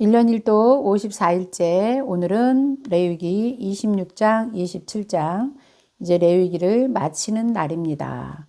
1년 1도 54일째 오늘은 레위기 26장, 27장 이제 레위기를 마치는 날입니다.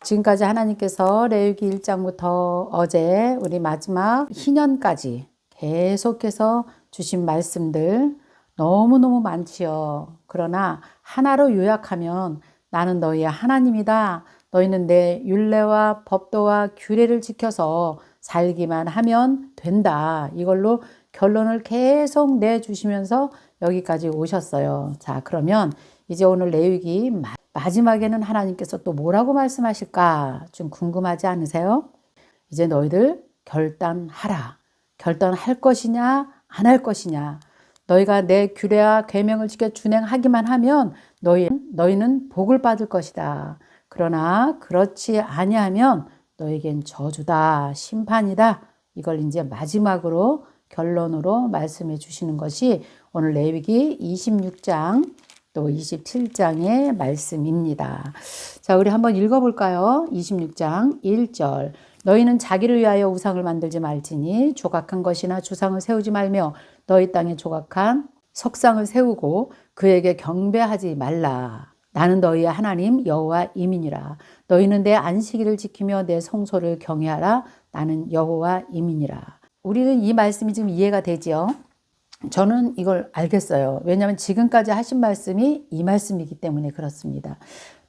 지금까지 하나님께서 레위기 1장부터 어제 우리 마지막 희년까지 계속해서 주신 말씀들 너무너무 많지요. 그러나 하나로 요약하면 나는 너희의 하나님이다. 너희는 내 율례와 법도와 규례를 지켜서 살기만 하면 된다. 이걸로 결론을 계속 내주시면서 여기까지 오셨어요. 자, 그러면 이제 오늘 레위기 마지막에는 하나님께서 또 뭐라고 말씀하실까? 좀 궁금하지 않으세요? 이제 너희들 결단하라. 결단할 것이냐, 안 할 것이냐. 너희가 내 규례와 계명을 지켜 준행하기만 하면 너희는 복을 받을 것이다. 그러나 그렇지 아니하면 너에겐 저주다, 심판이다. 이걸 이제 마지막으로 결론으로 말씀해 주시는 것이 오늘 레위기 26장 또 27장의 말씀입니다. 자, 우리 한번 읽어볼까요? 26장 1절. 너희는 자기를 위하여 우상을 만들지 말지니 조각한 것이나 주상을 세우지 말며 너희 땅에 조각한 석상을 세우고 그에게 경배하지 말라. 나는 너희의 하나님 여호와임이니라. 너희는 내 안식일을 지키며 내 성소를 경외하라. 나는 여호와임이니라. 우리는 이 말씀이 지금 이해가 되지요? 저는 이걸 알겠어요. 왜냐하면 지금까지 하신 말씀이 이 말씀이기 때문에 그렇습니다.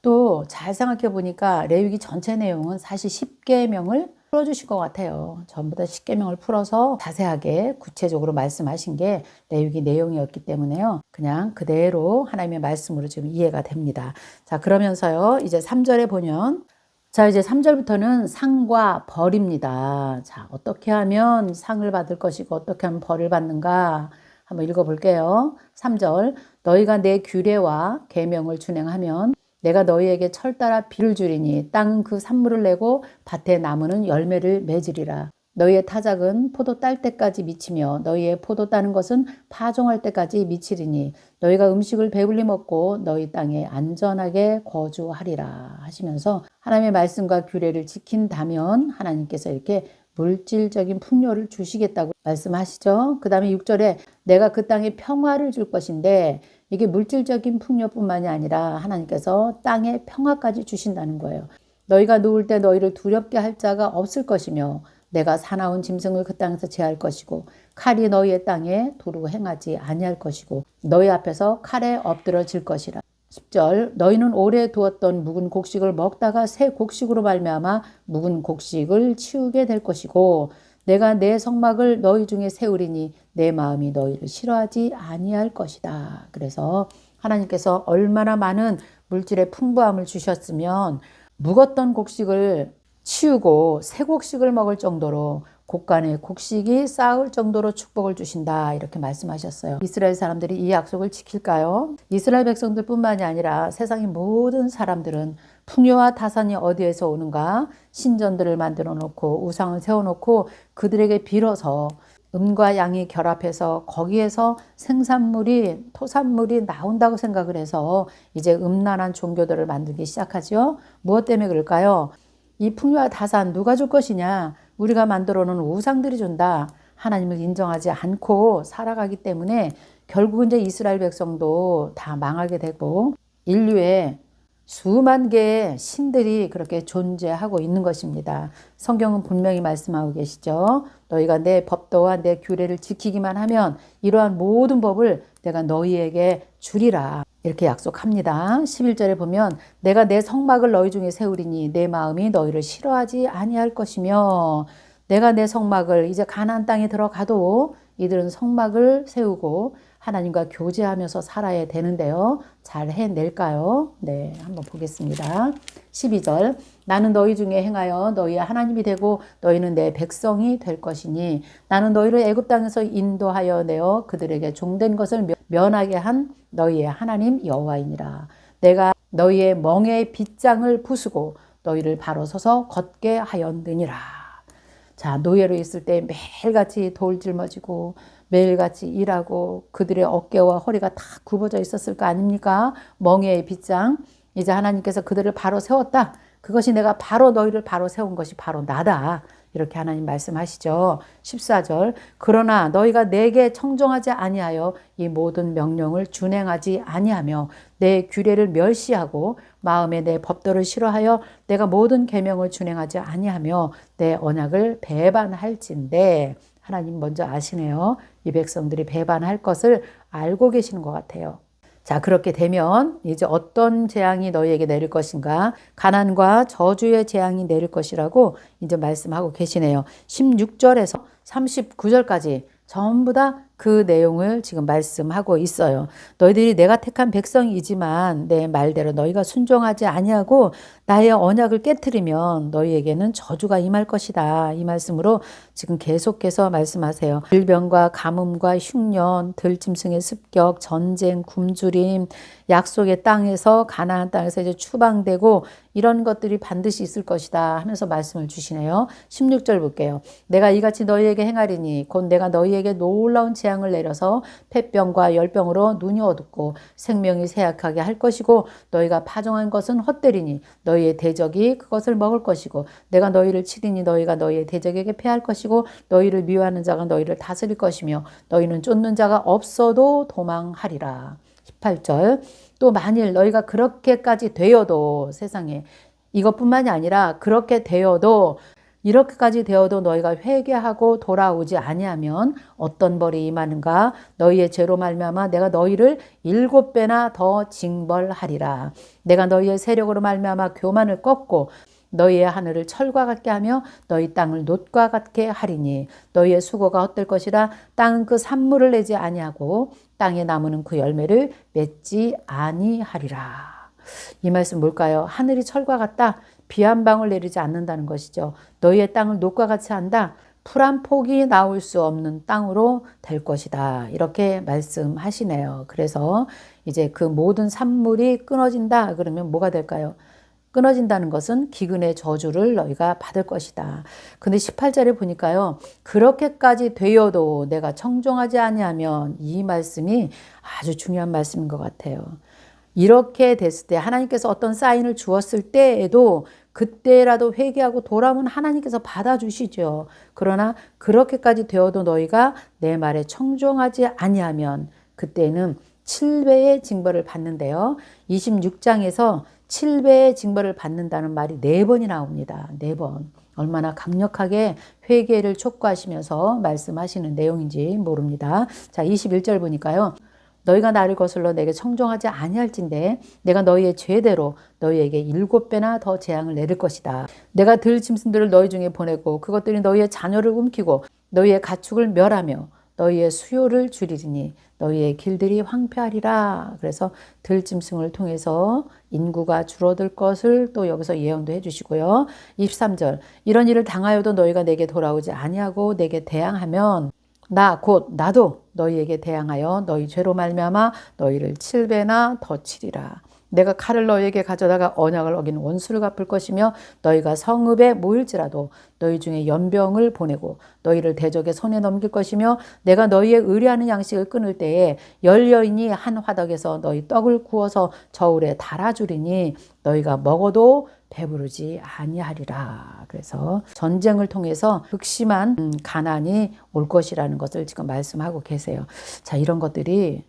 또 잘 생각해 보니까 레위기 전체 내용은 사실 10계명을 풀어주실 것 같아요. 전부 다 10계명을 풀어서 자세하게 구체적으로 말씀하신 게 레위기 내용이었기 때문에요. 그냥 그대로 하나님의 말씀으로 지금 이해가 됩니다. 자, 그러면서요. 이제 3절에 보면 자, 이제 3절부터는 상과 벌입니다. 자, 어떻게 하면 상을 받을 것이고 어떻게 하면 벌을 받는가 한번 읽어볼게요. 3절 너희가 내 규례와 계명을 준행하면 내가 너희에게 철 따라 비를 주리니 땅은 그 산물을 내고 밭의 나무는 열매를 맺으리라. 너희의 타작은 포도 딸 때까지 미치며 너희의 포도 따는 것은 파종할 때까지 미치리니 너희가 음식을 배불리 먹고 너희 땅에 안전하게 거주하리라 하시면서 하나님의 말씀과 규례를 지킨다면 하나님께서 이렇게 물질적인 풍요를 주시겠다고 말씀하시죠. 그 다음에 6절에 내가 그 땅에 평화를 줄 것인데 이게 물질적인 풍요뿐만이 아니라 하나님께서 땅에 평화까지 주신다는 거예요. 너희가 누울 때 너희를 두렵게 할 자가 없을 것이며 내가 사나운 짐승을 그 땅에서 제할 것이고 칼이 너희의 땅에 두루 행하지 아니할 것이고 너희 앞에서 칼에 엎드러질 것이라. 10절 너희는 오래 두었던 묵은 곡식을 먹다가 새 곡식으로 말미암아 묵은 곡식을 치우게 될 것이고 내가 내 성막을 너희 중에 세우리니 내 마음이 너희를 싫어하지 아니할 것이다. 그래서 하나님께서 얼마나 많은 물질의 풍부함을 주셨으면 묵었던 곡식을 치우고 새 곡식을 먹을 정도로 곳간에 곡식이 쌓을 정도로 축복을 주신다 이렇게 말씀하셨어요. 이스라엘 사람들이 이 약속을 지킬까요? 이스라엘 백성들뿐만이 아니라 세상의 모든 사람들은 풍요와 다산이 어디에서 오는가? 신전들을 만들어 놓고 우상을 세워놓고 그들에게 빌어서 음과 양이 결합해서 거기에서 생산물이 토산물이 나온다고 생각을 해서 이제 음란한 종교들을 만들기 시작하죠. 무엇 때문에 그럴까요? 이 풍요와 다산 누가 줄 것이냐? 우리가 만들어 놓은 우상들이 준다. 하나님을 인정하지 않고 살아가기 때문에 결국은 이제 이스라엘 백성도 다 망하게 되고 인류의 수만 개의 신들이 그렇게 존재하고 있는 것입니다. 성경은 분명히 말씀하고 계시죠. 너희가 내 법도와 내 규례를 지키기만 하면 이러한 모든 법을 내가 너희에게 주리라. 이렇게 약속합니다. 11절에 보면 내가 내 성막을 너희 중에 세우리니 내 마음이 너희를 싫어하지 아니할 것이며 내가 내 성막을 이제 가나안 땅에 들어가도 이들은 성막을 세우고 하나님과 교제하면서 살아야 되는데요. 잘 해낼까요? 네, 한번 보겠습니다. 12절 나는 너희 중에 행하여 너희의 하나님이 되고 너희는 내 백성이 될 것이니 나는 너희를 애굽 땅에서 인도하여 내어 그들에게 종된 것을 면하게 한 너희의 하나님 여호와이니라. 내가 너희의 멍에의 빗장을 부수고 너희를 바로 서서 걷게 하였느니라. 자, 노예로 있을 때 매일같이 돌 짊어지고 매일같이 일하고 그들의 어깨와 허리가 다 굽어져 있었을 거 아닙니까? 멍에의 빗장. 이제 하나님께서 그들을 바로 세웠다. 그것이 내가 바로 너희를 바로 세운 것이 바로 나다. 이렇게 하나님 말씀하시죠. 14절 그러나 너희가 내게 청종하지 아니하여 이 모든 명령을 준행하지 아니하며 내 규례를 멸시하고 마음에 내 법도를 싫어하여 내가 모든 계명을 준행하지 아니하며 내 언약을 배반할진대. 하나님 먼저 아시네요. 이 백성들이 배반할 것을 알고 계시는 것 같아요. 자, 그렇게 되면 이제 어떤 재앙이 너희에게 내릴 것인가? 가난과 저주의 재앙이 내릴 것이라고 이제 말씀하고 계시네요. 16절에서 39절까지 전부 다 그 내용을 지금 말씀하고 있어요. 너희들이 내가 택한 백성이지만 내 말대로 너희가 순종하지 아니하고 나의 언약을 깨트리면 너희에게는 저주가 임할 것이다. 이 말씀으로 지금 계속해서 말씀하세요. 질병과 가뭄과 흉년, 들짐승의 습격, 전쟁, 굶주림, 약속의 땅에서 가나안 땅에서 이제 추방되고 이런 것들이 반드시 있을 것이다 하면서 말씀을 주시네요. 16절 볼게요. 내가 이같이 너희에게 행하리니 곧 내가 너희에게 놀라운 재앙을 내려서 폐병과 열병으로 눈이 어둡고 생명이 쇠약하게 할 것이고 너희가 파종한 것은 헛되리니 너희의 대적이 그것을 먹을 것이고 내가 너희를 치리니 너희가 너희의 대적에게 패할 것이고 너희를 미워하는 자가 너희를 다스릴 것이며 너희는 쫓는 자가 없어도 도망하리라. 18절 또 만일 너희가 그렇게까지 되어도 세상에 이것뿐만이 아니라 그렇게 되어도 이렇게까지 되어도 너희가 회개하고 돌아오지 아니하면 어떤 벌이 임하는가? 너희의 죄로 말미암아 내가 너희를 7배나 더 징벌하리라. 내가 너희의 세력으로 말미암아 교만을 꺾고 너희의 하늘을 철과 같게 하며 너희 땅을 놋과 같게 하리니 너희의 수고가 헛될 것이라 땅은 그 산물을 내지 아니하고 땅의 나무는 그 열매를 맺지 아니하리라. 이 말씀 뭘까요? 하늘이 철과 같다. 비 한 방울 내리지 않는다는 것이죠. 너희의 땅을 놋과 같이 한다. 풀 한 폭이 나올 수 없는 땅으로 될 것이다. 이렇게 말씀하시네요. 그래서 이제 그 모든 산물이 끊어진다. 그러면 뭐가 될까요? 끊어진다는 것은 기근의 저주를 너희가 받을 것이다. 근데 18절에 보니까요. 그렇게까지 되어도 내가 청종하지 아니하면 이 말씀이 아주 중요한 말씀인 것 같아요. 이렇게 됐을 때 하나님께서 어떤 사인을 주었을 때에도 그때라도 회개하고 돌아오면 하나님께서 받아주시죠. 그러나 그렇게까지 되어도 너희가 내 말에 청종하지 아니하면 그때는 7배의 징벌을 받는데요. 26장에서 7배의 징벌을 받는다는 말이 4번이 나옵니다. 4번. 얼마나 강력하게 회개를 촉구하시면서 말씀하시는 내용인지 모릅니다. 자, 21절 보니까요. 너희가 나를 거슬러 내게 청종하지 아니할진대 내가 너희의 죄대로 너희에게 7배나 더 재앙을 내릴 것이다. 내가 들짐승들을 너희 중에 보내고 그것들이 너희의 자녀를 움키고 너희의 가축을 멸하며 너희의 수요를 줄이리니 너희의 길들이 황폐하리라. 그래서 들짐승을 통해서 인구가 줄어들 것을 또 여기서 예언도 해주시고요. 23절 이런 일을 당하여도 너희가 내게 돌아오지 아니하고 내게 대항하면 나 곧 나도 너희에게 대항하여 너희 죄로 말미암아 너희를 7배나 더 치리라. 내가 칼을 너희에게 가져다가 언약을 어긴 원수를 갚을 것이며 너희가 성읍에 모일지라도 너희 중에 연병을 보내고 너희를 대적의 손에 넘길 것이며 내가 너희의 의뢰하는 양식을 끊을 때에 열 여인이 한 화덕에서 너희 떡을 구워서 저울에 달아주리니 너희가 먹어도 배부르지 아니하리라. 그래서 전쟁을 통해서 극심한 가난이 올 것이라는 것을 지금 말씀하고 계세요. 자, 이런 것들이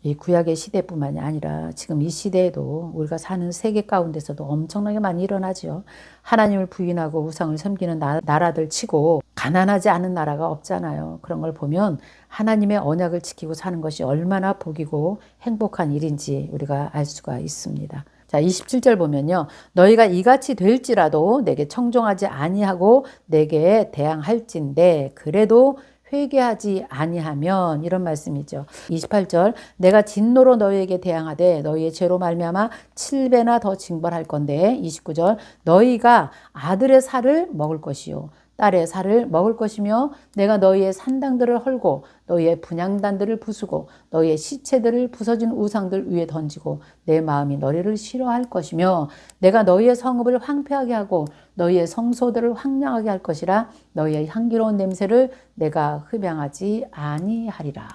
이 구약의 시대뿐만이 아니라 지금 이 시대에도 우리가 사는 세계 가운데서도 엄청나게 많이 일어나죠. 하나님을 부인하고 우상을 섬기는 나라들 치고 가난하지 않은 나라가 없잖아요. 그런 걸 보면 하나님의 언약을 지키고 사는 것이 얼마나 복이고 행복한 일인지 우리가 알 수가 있습니다. 자, 27절 보면요. 너희가 이같이 될지라도 내게 청종하지 아니하고 내게 대항할진대 그래도 회개하지 아니하면 이런 말씀이죠. 28절 내가 진노로 너희에게 대항하되 너희의 죄로 말미암아 7배나 더 징벌할 건데 29절 너희가 아들의 살을 먹을 것이요 딸의 살을 먹을 것이며 내가 너희의 산당들을 헐고 너희의 분향단들을 부수고 너희의 시체들을 부서진 우상들 위에 던지고 내 마음이 너희를 싫어할 것이며 내가 너희의 성읍을 황폐하게 하고 너희의 성소들을 황량하게 할 것이라 너희의 향기로운 냄새를 내가 흡양하지 아니하리라.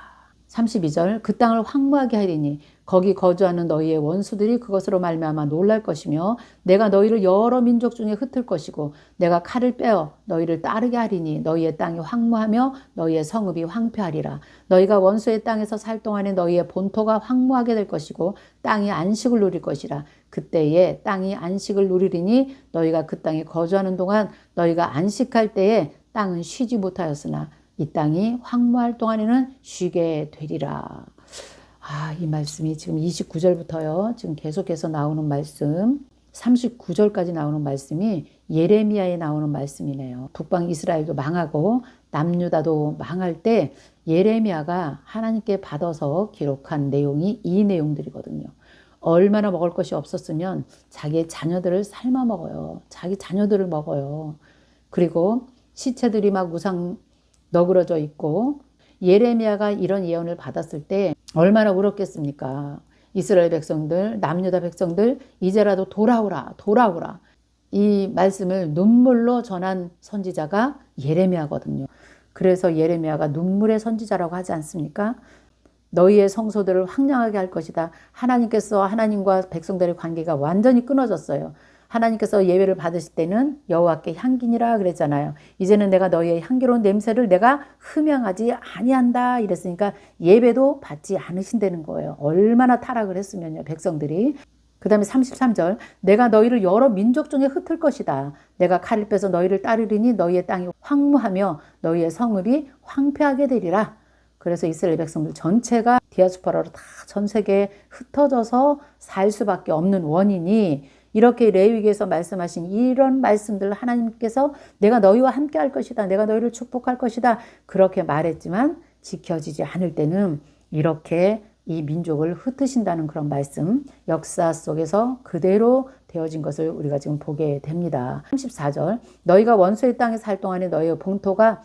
32절 그 땅을 황무하게 하리니 거기 거주하는 너희의 원수들이 그것으로 말미암아 놀랄 것이며 내가 너희를 여러 민족 중에 흩을 것이고 내가 칼을 빼어 너희를 따르게 하리니 너희의 땅이 황무하며 너희의 성읍이 황폐하리라. 너희가 원수의 땅에서 살 동안에 너희의 본토가 황무하게 될 것이고 땅이 안식을 누릴 것이라. 그때에 땅이 안식을 누리리니 너희가 그 땅에 거주하는 동안 너희가 안식할 때에 땅은 쉬지 못하였으나 이 땅이 황무할 동안에는 쉬게 되리라. 이 말씀이 지금 29절부터요. 지금 계속해서 나오는 말씀, 39절까지 나오는 말씀이 예레미야에 나오는 말씀이네요. 북방 이스라엘도 망하고 남유다도 망할 때 예레미야가 하나님께 받아서 기록한 내용이 이 내용들이거든요. 얼마나 먹을 것이 없었으면 자기의 자녀들을 삶아 먹어요. 자기 자녀들을 먹어요. 그리고 시체들이 막 우상 너그러져 있고 예레미야가 이런 예언을 받았을 때 얼마나 울었겠습니까? 이스라엘 백성들, 남유다 백성들 이제라도 돌아오라, 돌아오라. 이 말씀을 눈물로 전한 선지자가 예레미야거든요. 그래서 예레미야가 눈물의 선지자라고 하지 않습니까? 너희의 성소들을 황량하게 할 것이다. 하나님께서 하나님과 백성들의 관계가 완전히 끊어졌어요. 하나님께서 예배를 받으실 때는 여호와께 향기니라 그랬잖아요. 이제는 내가 너희의 향기로운 냄새를 내가 흠양하지 아니한다 이랬으니까 예배도 받지 않으신다는 거예요. 얼마나 타락을 했으면요, 백성들이. 그 다음에 33절 내가 너희를 여러 민족 중에 흩을 것이다. 내가 칼을 빼서 너희를 따르리니 너희의 땅이 황무하며 너희의 성읍이 황폐하게 되리라. 그래서 이스라엘 백성들 전체가 디아스포라로 다 전 세계에 흩어져서 살 수밖에 없는 원인이 이렇게 레위기에서 말씀하신 이런 말씀들 하나님께서 내가 너희와 함께 할 것이다. 내가 너희를 축복할 것이다. 그렇게 말했지만 지켜지지 않을 때는 이렇게 이 민족을 흩으신다는 그런 말씀, 역사 속에서 그대로 되어진 것을 우리가 지금 보게 됩니다. 34절 너희가 원수의 땅에 살 동안에 너희의 본토가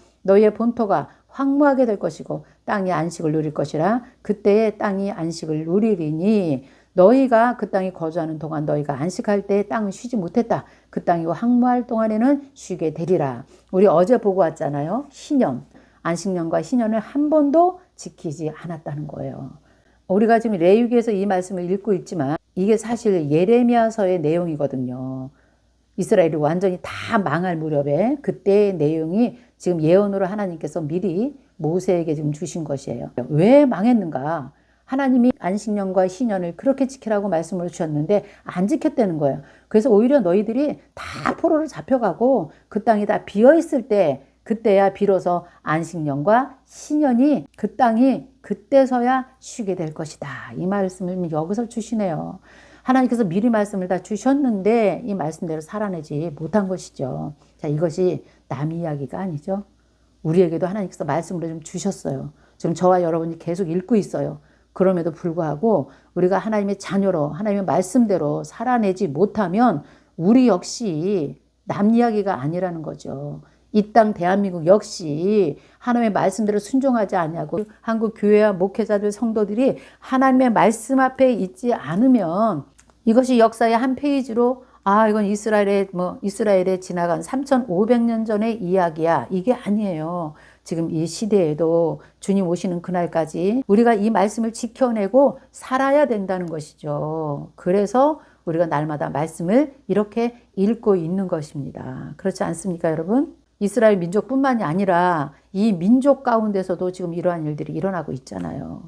황무하게 될 것이고 땅이 안식을 누릴 것이라. 그때에 땅이 안식을 누리리니 너희가 그 땅에 거주하는 동안 너희가 안식할 때 땅은 쉬지 못했다. 그 땅이 황무할 동안에는 쉬게 되리라. 우리 어제 보고 왔잖아요. 희년, 안식년과 희년을 한 번도 지키지 않았다는 거예요. 우리가 지금 레위기에서 이 말씀을 읽고 있지만 이게 사실 예레미야서의 내용이거든요. 이스라엘이 완전히 다 망할 무렵에 그때의 내용이 지금 예언으로 하나님께서 미리 모세에게 지금 주신 것이에요. 왜 망했는가? 하나님이 안식년과 희년을 그렇게 지키라고 말씀을 주셨는데 안 지켰다는 거예요. 그래서 오히려 너희들이 다 포로로 잡혀가고 그 땅이 다 비어있을 때 그때야 비로소 안식년과 희년이 그 땅이 그때서야 쉬게 될 것이다. 이 말씀을 여기서 주시네요. 하나님께서 미리 말씀을 다 주셨는데 이 말씀대로 살아내지 못한 것이죠. 자, 이것이 남 이야기가 아니죠. 우리에게도 하나님께서 말씀을 좀 주셨어요. 지금 저와 여러분이 계속 읽고 있어요. 그럼에도 불구하고 우리가 하나님의 자녀로 하나님의 말씀대로 살아내지 못하면 우리 역시 남 이야기가 아니라는 거죠. 이 땅 대한민국 역시 하나님의 말씀대로 순종하지 않냐고 한국 교회와 목회자들 성도들이 하나님의 말씀 앞에 있지 않으면 이것이 역사의 한 페이지로 이건 이스라엘에 지나간 3,500년 전의 이야기야. 이게 아니에요. 지금 이 시대에도 주님 오시는 그날까지 우리가 이 말씀을 지켜내고 살아야 된다는 것이죠. 그래서 우리가 날마다 말씀을 이렇게 읽고 있는 것입니다. 그렇지 않습니까, 여러분? 이스라엘 민족뿐만이 아니라 이 민족 가운데서도 지금 이러한 일들이 일어나고 있잖아요.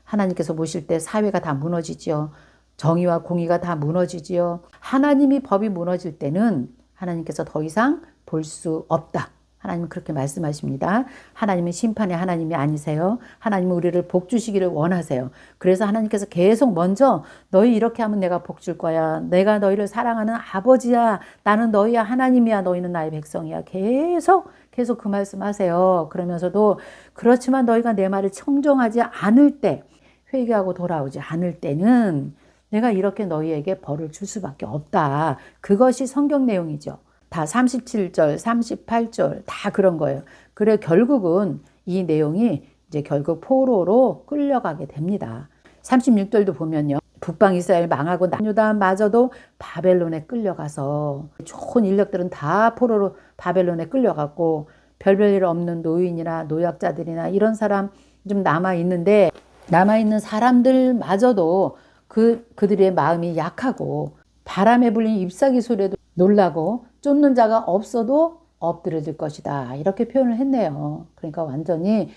하나님께서 보실 때 사회가 다 무너지죠. 정의와 공의가 다 무너지지요. 하나님이 법이 무너질 때는 하나님께서 더 이상 볼 수 없다. 하나님은 그렇게 말씀하십니다. 하나님은 심판의 하나님이 아니세요. 하나님은 우리를 복 주시기를 원하세요. 그래서 하나님께서 계속 먼저 너희 이렇게 하면 내가 복 줄 거야. 내가 너희를 사랑하는 아버지야. 나는 너희의 하나님이야. 너희는 나의 백성이야. 계속 그 말씀하세요. 그러면서도 그렇지만 너희가 내 말을 청정하지 않을 때, 회개하고 돌아오지 않을 때는 내가 이렇게 너희에게 벌을 줄 수밖에 없다. 그것이 성경 내용이죠. 다 37절, 38절 다 그런 거예요. 그래 결국은 이 내용이 이제 결국 포로로 끌려가게 됩니다. 36절도 보면요. 북방 이스라엘 망하고 남유다마저도 바벨론에 끌려가서 좋은 인력들은 다 포로로 바벨론에 끌려갔고 별별 일 없는 노인이나 노약자들이나 이런 사람 좀 남아있는데, 남아있는 사람들마저도 그들의 마음이 약하고 바람에 불린 잎사귀 소리에도 놀라고 쫓는 자가 없어도 엎드려질 것이다. 이렇게 표현을 했네요. 그러니까 완전히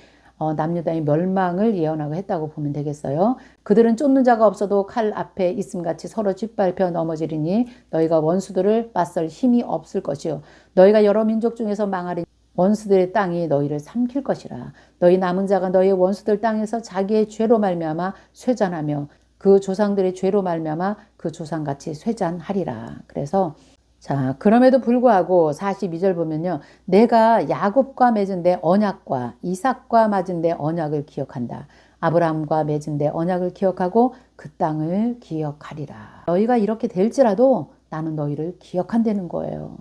남유다의 멸망을 예언하고 했다고 보면 되겠어요. 그들은 쫓는 자가 없어도 칼 앞에 있음같이 서로 짓밟혀 넘어지리니 너희가 원수들을 맞설 힘이 없을 것이요 너희가 여러 민족 중에서 망하리니 원수들의 땅이 너희를 삼킬 것이라. 너희 남은 자가 너희의 원수들 땅에서 자기의 죄로 말미암아 쇠잔하며 그 조상들의 죄로 말미암아 그 조상같이 쇠잔하리라. 그래서 자, 그럼에도 불구하고 42절 보면요. 내가 야곱과 맺은 데 언약과 이삭과 맺은 데 언약을 기억한다. 아브라함과 맺은 데 언약을 기억하고 그 땅을 기억하리라. 너희가 이렇게 될지라도 나는 너희를 기억한다는 거예요.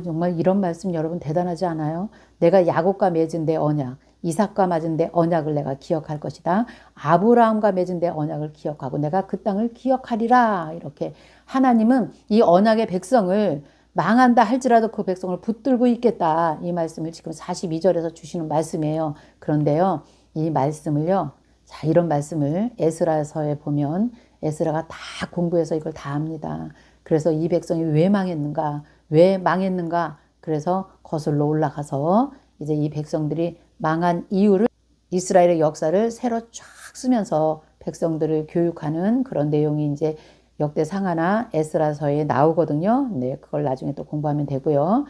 정말 이런 말씀 여러분 대단하지 않아요? 내가 야곱과 맺은 데 언약, 이삭과 맺은 데 언약을 내가 기억할 것이다. 아브라함과 맺은 데 언약을 기억하고 내가 그 땅을 기억하리라. 이렇게 하나님은 이 언약의 백성을 망한다 할지라도 그 백성을 붙들고 있겠다. 이 말씀을 지금 42절에서 주시는 말씀이에요. 그런데요, 이 말씀을요, 자, 이런 말씀을 에스라서에 보면 에스라가 다 공부해서 이걸 다 압니다. 그래서 이 백성이 왜 망했는가? 왜 망했는가? 그래서 거슬러 올라가서 이제 이 백성들이 망한 이유를 이스라엘의 역사를 새로 쫙 쓰면서 백성들을 교육하는 그런 내용이 이제 역대상하나 에스라서에 나오거든요. 네, 그걸 나중에 또 공부하면 되고요.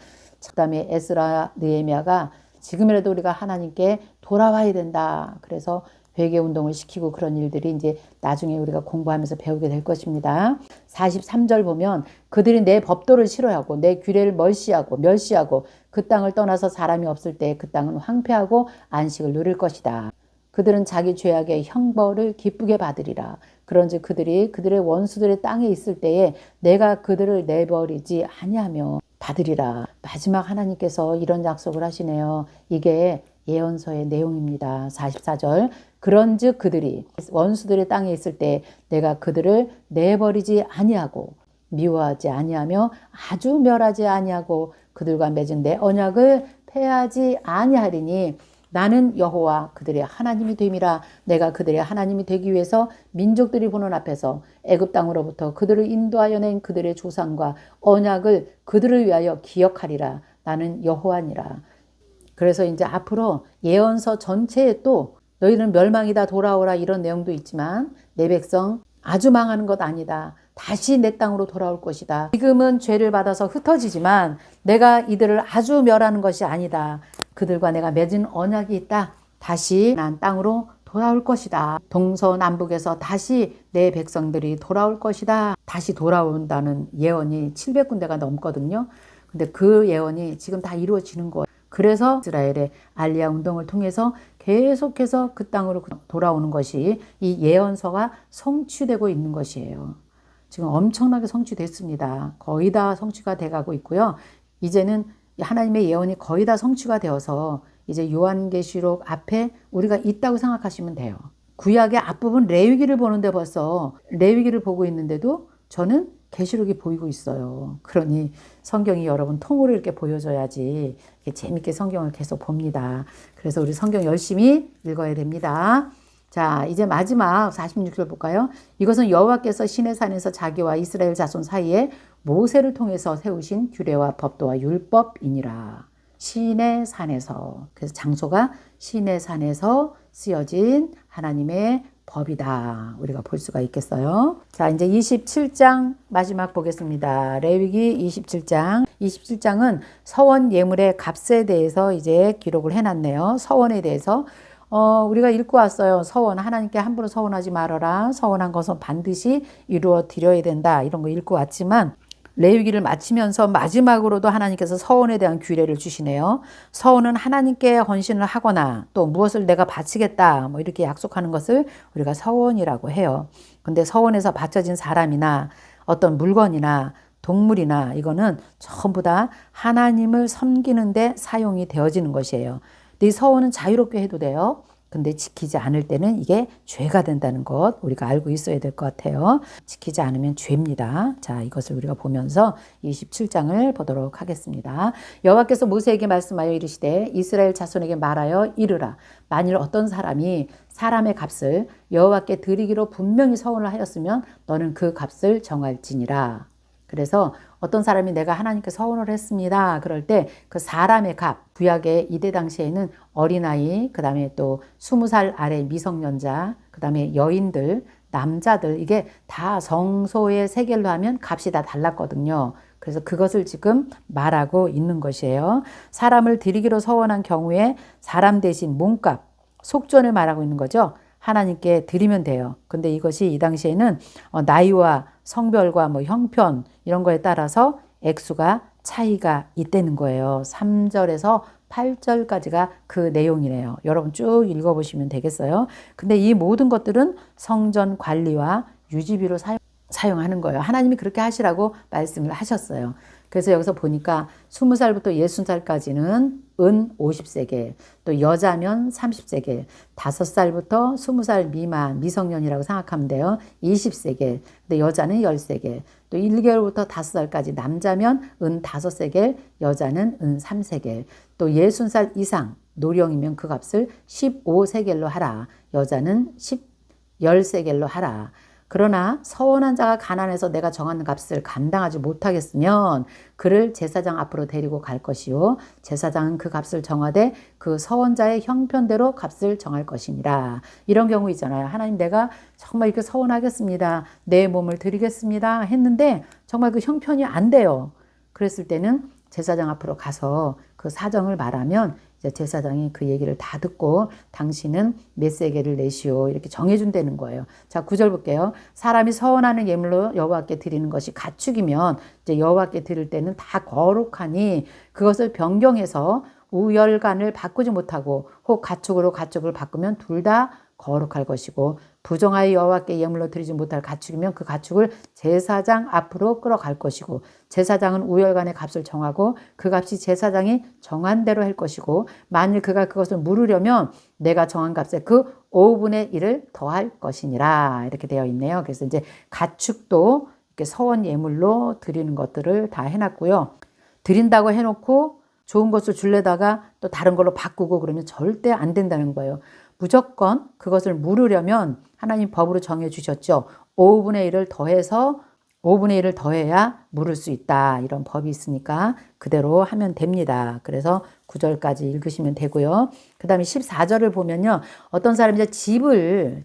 그다음에 에스라 느헤미야가 지금이라도 우리가 하나님께 돌아와야 된다. 그래서 회개 운동을 시키고 그런 일들이 이제 나중에 우리가 공부하면서 배우게 될 것입니다. 43절 보면 그들이 내 법도를 싫어하고 내 규례를 멸시하고 그 땅을 떠나서 사람이 없을 때 그 땅은 황폐하고 안식을 누릴 것이다. 그들은 자기 죄악의 형벌을 기쁘게 받으리라. 그런즉 그들이 그들의 원수들의 땅에 있을 때에 내가 그들을 내버리지 아니하며 받으리라. 마지막 하나님께서 이런 약속을 하시네요. 이게 예언서의 내용입니다. 44절 그런즉 그들이 원수들의 땅에 있을 때 내가 그들을 내버리지 아니하고 미워하지 아니하며 아주 멸하지 아니하고 그들과 맺은 내 언약을 폐하지 아니하리니 나는 여호와 그들의 하나님이 됨이라. 내가 그들의 하나님이 되기 위해서 민족들이 보는 앞에서 애굽 땅으로부터 그들을 인도하여 낸 그들의 조상과 언약을 그들을 위하여 기억하리라. 나는 여호와니라. 그래서 이제 앞으로 예언서 전체에 또 너희는 멸망이다 돌아오라 이런 내용도 있지만 내 백성 아주 망하는 것 아니다. 다시 내 땅으로 돌아올 것이다. 지금은 죄를 받아서 흩어지지만 내가 이들을 아주 멸하는 것이 아니다. 그들과 내가 맺은 언약이 있다. 다시 난 땅으로 돌아올 것이다. 동서남북에서 다시 내 백성들이 돌아올 것이다. 다시 돌아온다는 예언이 700군데가 넘거든요. 근데 그 예언이 지금 다 이루어지는 거예요. 그래서 이스라엘의 알리야 운동을 통해서 계속해서 그 땅으로 돌아오는 것이 이 예언서가 성취되고 있는 것이에요. 지금 엄청나게 성취됐습니다. 거의 다 성취가 돼가고 있고요. 이제는 하나님의 예언이 거의 다 성취가 되어서 이제 요한계시록 앞에 우리가 있다고 생각하시면 돼요. 구약의 앞부분 레위기를 보는데 벌써 레위기를 보고 있는데도 저는 계시록이 보이고 있어요. 그러니 성경이 여러분 통으로 이렇게 보여줘야지 이렇게 재밌게 성경을 계속 봅니다. 그래서 우리 성경 열심히 읽어야 됩니다. 자, 이제 마지막 46절 볼까요? 이것은 여호와께서 시내산에서 자기와 이스라엘 자손 사이에 모세를 통해서 세우신 규례와 법도와 율법이니라. 시내산에서, 그래서 장소가 시내산에서 쓰여진 하나님의 법이다. 우리가 볼 수가 있겠어요. 자, 이제 27장 마지막 보겠습니다. 레위기 27장. 27장은 서원 예물의 값에 대해서 이제 기록을 해놨네요. 서원에 대해서. 우리가 읽고 왔어요. 서원, 하나님께 함부로 서원하지 말아라. 서원한 것은 반드시 이루어 드려야 된다. 이런 거 읽고 왔지만 레위기를 마치면서 마지막으로도 하나님께서 서원에 대한 규례를 주시네요. 서원은 하나님께 헌신을 하거나 또 무엇을 내가 바치겠다 뭐 이렇게 약속하는 것을 우리가 서원이라고 해요. 근데 서원에서 바쳐진 사람이나 어떤 물건이나 동물이나 이거는 전부 다 하나님을 섬기는 데 사용이 되어지는 것이에요. 이 서원은 자유롭게 해도 돼요. 근데 지키지 않을 때는 이게 죄가 된다는 것 우리가 알고 있어야 될 것 같아요. 지키지 않으면 죄입니다. 자, 이것을 우리가 보면서 27장을 보도록 하겠습니다. 여호와께서 모세에게 말씀하여 이르시되 이스라엘 자손에게 말하여 이르라. 만일 어떤 사람이 사람의 값을 여호와께 드리기로 분명히 서원을 하였으면 너는 그 값을 정할지니라. 그래서 어떤 사람이 내가 하나님께 서원을 했습니다. 그럴 때 그 사람의 값, 구약의 이때 당시에는 어린아이, 그 다음에 또 20살 아래 미성년자, 그 다음에 여인들, 남자들 이게 다 성소의 세겔로 하면 값이 다 달랐거든요. 그래서 그것을 지금 말하고 있는 것이에요. 사람을 드리기로 서원한 경우에 사람 대신 몸값, 속전을 말하고 있는 거죠. 하나님께 드리면 돼요. 근데 이것이 이 당시에는 나이와 성별과 뭐 형편 이런 거에 따라서 액수가 차이가 있다는 거예요. 3절에서 8절까지가 그 내용이네요. 여러분 쭉 읽어보시면 되겠어요. 근데 이 모든 것들은 성전 관리와 유지비로 사용하는 거예요. 하나님이 그렇게 하시라고 말씀을 하셨어요. 그래서 여기서 보니까 20살부터 60살까지는 은 50세겔, 또 여자면 30세겔, 5살부터 20살 미만 미성년이라고 생각하면 돼요. 20세겔, 근데 여자는 10세겔, 또 1개월부터 5살까지 남자면 은 5세겔, 여자는 은 3세겔, 또 60살 이상 노령이면 그 값을 15세겔로 하라. 여자는 10세겔로 하라. 그러나 서원한 자가 가난해서 내가 정하는 값을 감당하지 못하겠으면 그를 제사장 앞으로 데리고 갈 것이요 제사장은 그 값을 정하되 그 서원자의 형편대로 값을 정할 것이니라. 이런 경우 있잖아요. 하나님 내가 정말 이렇게 서원하겠습니다. 내 몸을 드리겠습니다. 했는데 정말 그 형편이 안 돼요. 그랬을 때는 제사장 앞으로 가서 그 사정을 말하면 이제 제사장이 그 얘기를 다 듣고 당신은 몇 세겔을 내시오 이렇게 정해준다는 거예요. 자, 9절 볼게요. 사람이 서원하는 예물로 여호와께 드리는 것이 가축이면 이제 여호와께 드릴 때는 다 거룩하니 그것을 변경해서 우열간을 바꾸지 못하고 혹 가축으로 가축을 바꾸면 둘 다 거룩할 것이고 부정하여 여호와께 예물로 드리지 못할 가축이면 그 가축을 제사장 앞으로 끌어갈 것이고 제사장은 우열간의 값을 정하고 그 값이 제사장이 정한 대로 할 것이고 만일 그가 그것을 물으려면 내가 정한 값에 그 5분의 1을 더할 것이니라. 이렇게 되어 있네요. 그래서 이제 가축도 이렇게 서원 예물로 드리는 것들을 다 해놨고요. 드린다고 해놓고 좋은 것을 줄래다가 또 다른 걸로 바꾸고 그러면 절대 안 된다는 거예요. 무조건 그것을 물으려면 하나님 법으로 정해 주셨죠. 5분의 1을 더해서 5분의 1을 더해야 물을 수 있다. 이런 법이 있으니까 그대로 하면 됩니다. 그래서 9절까지 읽으시면 되고요. 그 다음에 14절을 보면요. 어떤 사람이 이제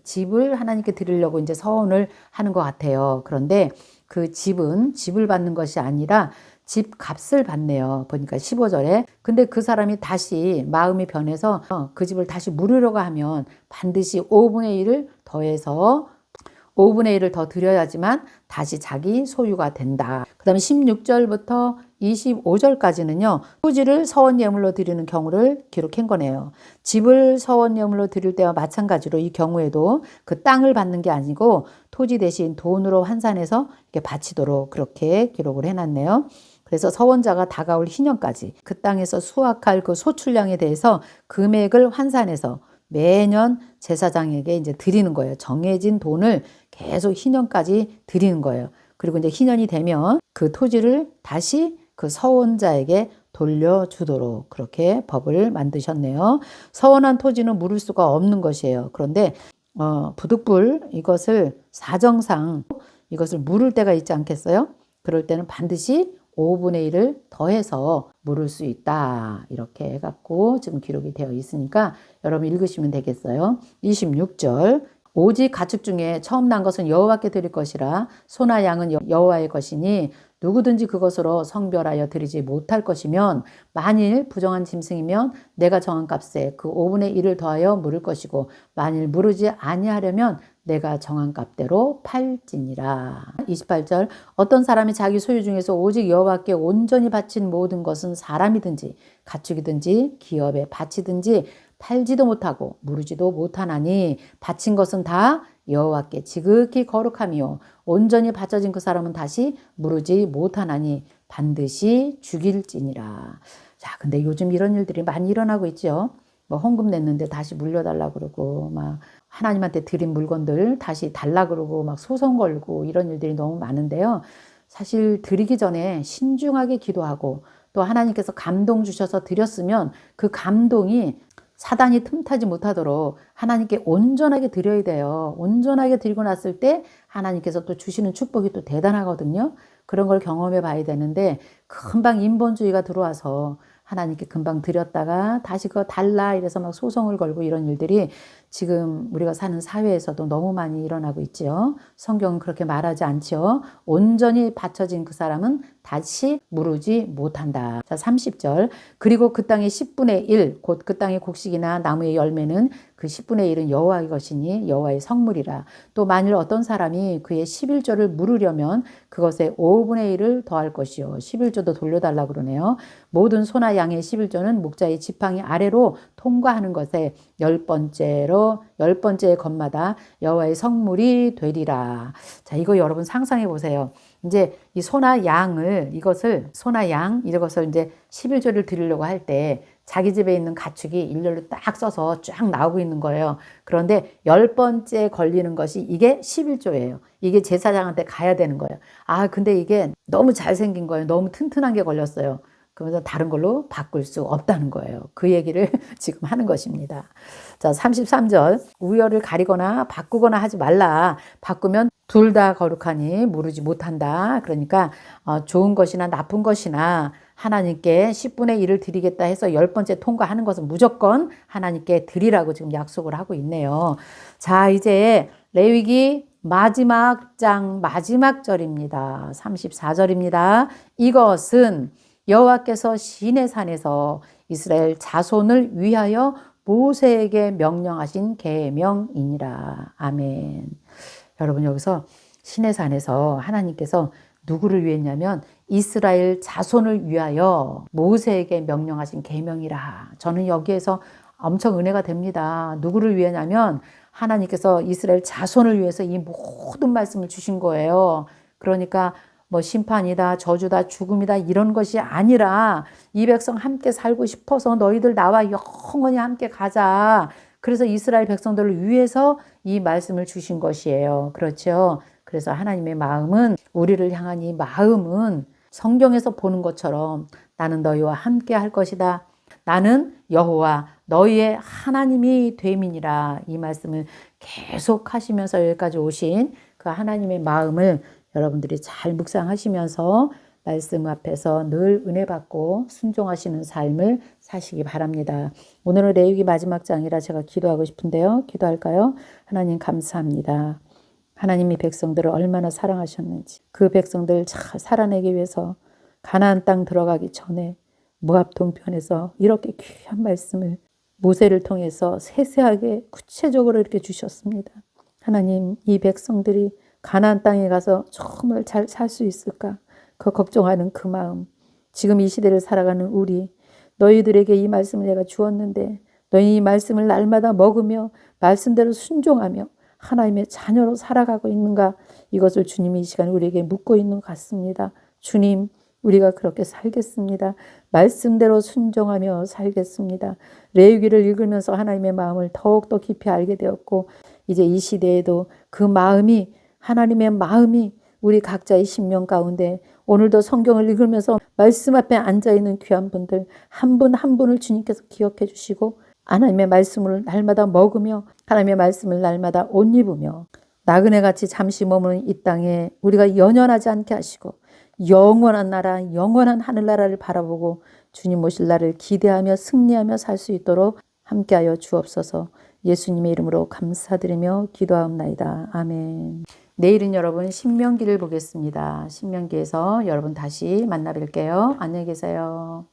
집을 하나님께 드리려고 이제 서원을 하는 것 같아요. 그런데 그 집을 받는 것이 아니라 집 값을 받네요. 보니까 15절에. 근데 그 사람이 다시 마음이 변해서 그 집을 다시 물으려고 하면 반드시 5분의 1을 더해서 5분의 1을 더 드려야지만 다시 자기 소유가 된다. 그 다음에 16절부터 25절까지는요. 토지를 서원예물로 드리는 경우를 기록한 거네요. 집을 서원예물로 드릴 때와 마찬가지로 이 경우에도 그 땅을 받는 게 아니고 토지 대신 돈으로 환산해서 이렇게 바치도록 그렇게 기록을 해놨네요. 그래서 서원자가 다가올 희년까지 그 땅에서 수확할 그 소출량에 대해서 금액을 환산해서 매년 제사장에게 이제 드리는 거예요. 정해진 돈을 계속 희년까지 드리는 거예요. 그리고 이제 희년이 되면 그 토지를 다시 그 서원자에게 돌려주도록 그렇게 법을 만드셨네요. 서원한 토지는 물을 수가 없는 것이에요. 그런데 부득불 이것을 사정상 이것을 물을 때가 있지 않겠어요? 그럴 때는 반드시 5분의 1을 더해서 물을 수 있다. 이렇게 해갖고 지금 기록이 되어 있으니까 여러분 읽으시면 되겠어요. 26절 오직 가축 중에 처음 난 것은 여호와께 드릴 것이라 소나 양은 여호와의 것이니 누구든지 그것으로 성별하여 드리지 못할 것이면 만일 부정한 짐승이면 내가 정한 값에 그 5분의 1을 더하여 물을 것이고 만일 물으지 아니하려면 내가 정한 값대로 팔지니라. 28절 어떤 사람이 자기 소유 중에서 오직 여호와께 온전히 바친 모든 것은 사람이든지 가축이든지 기업에 바치든지 팔지도 못하고 무르지도 못하나니 바친 것은 다 여호와께 지극히 거룩함이요 온전히 바쳐진 그 사람은 다시 무르지 못하나니 반드시 죽일지니라. 자, 근데 요즘 이런 일들이 많이 일어나고 있죠. 뭐 헌금 냈는데 다시 물려달라 그러고 막 하나님한테 드린 물건들 다시 달라 그러고 막 소송 걸고 이런 일들이 너무 많은데요. 사실 드리기 전에 신중하게 기도하고 또 하나님께서 감동 주셔서 드렸으면 그 감동이 사단이 틈타지 못하도록 하나님께 온전하게 드려야 돼요. 온전하게 드리고 났을 때 하나님께서 또 주시는 축복이 또 대단하거든요. 그런 걸 경험해 봐야 되는데 금방 인본주의가 들어와서 하나님께 금방 드렸다가 다시 그거 달라 이래서 막 소송을 걸고 이런 일들이 지금 우리가 사는 사회에서도 너무 많이 일어나고 있지요. 성경은 그렇게 말하지 않지요. 온전히 바쳐진 그 사람은 다시 무르지 못한다. 자, 30절. 그리고 그 땅의 10분의 1, 곧 그 땅의 곡식이나 나무의 열매는 그 10분의 1은 여호와의 것이니 여호와의 성물이라. 또 만일 어떤 사람이 그의 11조를 물으려면 그것에 5분의 1을 더할 것이요. 11조도 돌려달라 그러네요. 모든 소나 양의 11조는 목자의 지팡이 아래로 통과하는 것에 열 번째 것마다 여호와의 성물이 되리라. 자, 이거 여러분 상상해 보세요. 이제 이 소나 양을 이것을 이제 11조를 드리려고 할 때 자기 집에 있는 가축이 일렬로 딱 써서 쫙 나오고 있는 거예요. 그런데 10번째 걸리는 것이 이게 11조예요. 이게 제사장한테 가야 되는 거예요. 아, 근데 이게 너무 잘생긴 거예요. 너무 튼튼한 게 걸렸어요. 그래서 다른 걸로 바꿀 수 없다는 거예요. 그 얘기를 지금 하는 것입니다. 자, 33절. 우열을 가리거나 바꾸거나 하지 말라. 바꾸면 둘 다 거룩하니 무르지 못한다. 그러니까 좋은 것이나 나쁜 것이나 하나님께 10분의 1을 드리겠다 해서 10번째 통과하는 것은 무조건 하나님께 드리라고 지금 약속을 하고 있네요. 자, 이제 레위기 마지막 장 마지막 절입니다. 34절입니다. 이것은 여호와께서 시내산에서 이스라엘 자손을 위하여 모세에게 명령하신 계명이니라. 아멘. 여러분, 여기서 시내산에서 하나님께서 누구를 위했냐면 이스라엘 자손을 위하여 모세에게 명령하신 계명이라. 저는 여기에서 엄청 은혜가 됩니다. 누구를 위하냐면 하나님께서 이스라엘 자손을 위해서 이 모든 말씀을 주신 거예요. 그러니까 뭐 심판이다, 저주다, 죽음이다 이런 것이 아니라 이 백성 함께 살고 싶어서 너희들 나와 영원히 함께 가자. 그래서 이스라엘 백성들을 위해서 이 말씀을 주신 것이에요. 그렇죠? 그래서 하나님의 마음은 우리를 향한 이 마음은 성경에서 보는 것처럼 나는 너희와 함께 할 것이다. 나는 여호와 너희의 하나님이 됨이니라. 이 말씀을 계속 하시면서 여기까지 오신 그 하나님의 마음을 여러분들이 잘 묵상하시면서 말씀 앞에서 늘 은혜 받고 순종하시는 삶을 사시기 바랍니다. 오늘은 레위기 마지막 장이라 제가 기도하고 싶은데요. 기도할까요? 하나님 감사합니다. 하나님이 백성들을 얼마나 사랑하셨는지 그 백성들 잘 살아내기 위해서 가나안 땅 들어가기 전에 모압 동편에서 이렇게 귀한 말씀을 모세를 통해서 세세하게 구체적으로 이렇게 주셨습니다. 하나님, 이 백성들이 가나안 땅에 가서 정말 잘 살 수 있을까? 그 걱정하는 그 마음. 지금 이 시대를 살아가는 우리, 너희들에게 이 말씀을 내가 주었는데 너희 이 말씀을 날마다 먹으며 말씀대로 순종하며 하나님의 자녀로 살아가고 있는가? 이것을 주님이 이 시간 우리에게 묻고 있는 것 같습니다. 주님, 우리가 그렇게 살겠습니다. 말씀대로 순종하며 살겠습니다. 레위기를 읽으면서 하나님의 마음을 더욱더 깊이 알게 되었고 이제 이 시대에도 그 마음이 하나님의 마음이 우리 각자의 심령 가운데 오늘도 성경을 읽으면서 말씀 앞에 앉아있는 귀한 분들 한 분 한 분을 주님께서 기억해 주시고 하나님의 말씀을 날마다 먹으며 하나님의 말씀을 날마다 옷 입으며 나그네같이 잠시 머무는 이 땅에 우리가 연연하지 않게 하시고 영원한 나라, 영원한 하늘나라를 바라보고 주님 오실 날을 기대하며 승리하며 살 수 있도록 함께하여 주옵소서. 예수님의 이름으로 감사드리며 기도하옵나이다. 아멘. 내일은 여러분 신명기를 보겠습니다. 신명기에서 여러분 다시 만나 뵐게요. 안녕히 계세요.